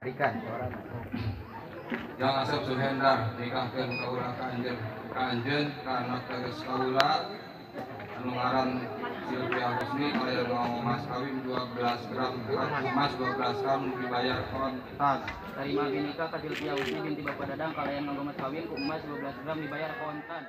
Ikan. Yang asap suhendar nikahkeun kaula ka anjeun kana teges kaula anu ngaran Silvia Husni aya mas kawin 12 gram emas 12 gram dibayar kontan. Terima binika ka Silvia Husni binti Bapak Dadang kalayan nganggo mas kawin ku emas 12 gram dibayar kontan.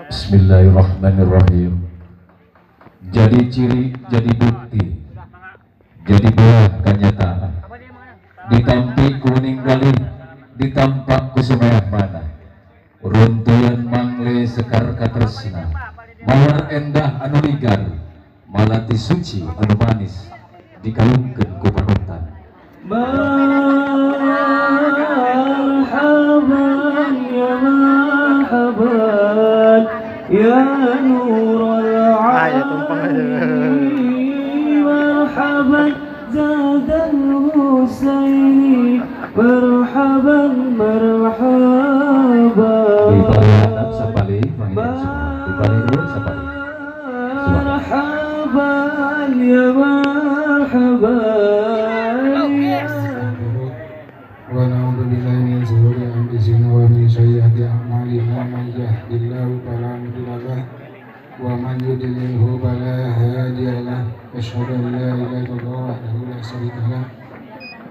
Bismillahirrahmanirrahim. Jadi ciri, jadi bukti, jadi buah kenyataan. Ditampi kuning galih, ditampak kusumayah mana. Runtuyan mangle sekar katresna, mawar endah anu ligar, malati suci anu manis, dikalungkeun ku panutan. Marhaban ya marhaban ya nurul alamin, marhaban zadan husaini, marhaban marhaban. Dibalik sapali, dibalik sapali. Marhaban ya marhaban. Wa na'udzu billahi min shururi anfusina wa min sayyiati a'malina. Man yahdihillahu fala mudilla lahu wa man yudlilhu fala hadiya lahu. Asyhadu an la ilaha illallah wahdahu la syarika lahu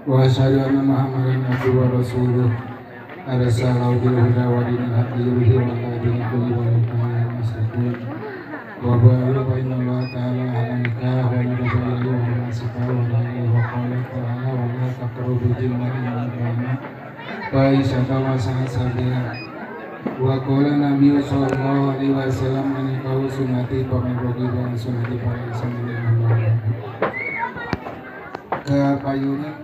wa asyhadu anna Muhammadan abduhu wa rasuluh. Arsalahu bil huda wa dinil haqqi yudhhiruhu 'ala dini kulli wa law muslimin. Wa ba'du fa inna Allah ta'ala halaka wa nabiyyu wa nasika wa nabiyyu wa qala ta'ala wa la taqrabu jinna wa isyata wa sahasabila wa qala nabiyyu sallallahu alaihi wasallam anikau sunnati pamengkogi wa sunnati para sallallahu ke payungan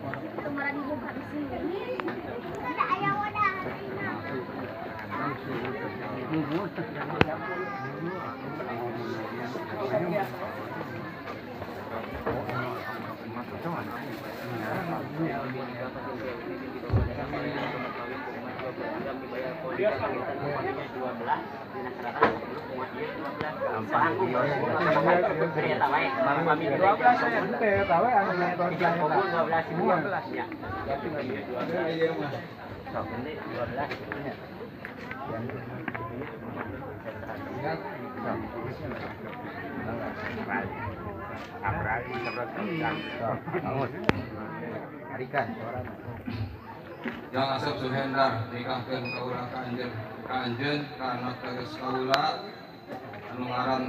Ikan. Yang asap suhendar nikahkeun kaula ka anjeun kana teges kaula anu ngaran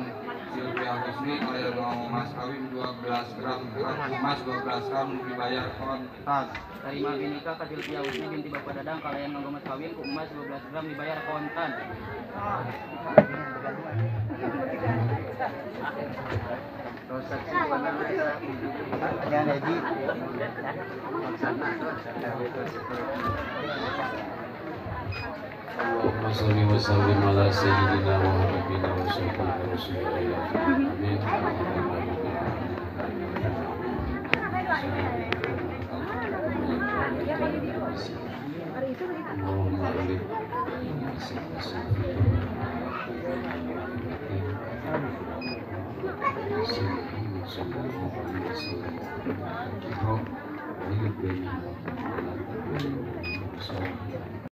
Silvia Husni aya mas kawin 12 gram emas 12 gram dibayar kontan. Terima binika ka Silvia Husni binti Bapak Dadang kalayan nganggo mas kawin ku emas 12 gram dibayar kontan. Jangan Haji. Allahumma sholli wa sallim ala sayyidina wa habibina wa syafiina rasulillah. Amin. Allahumma alif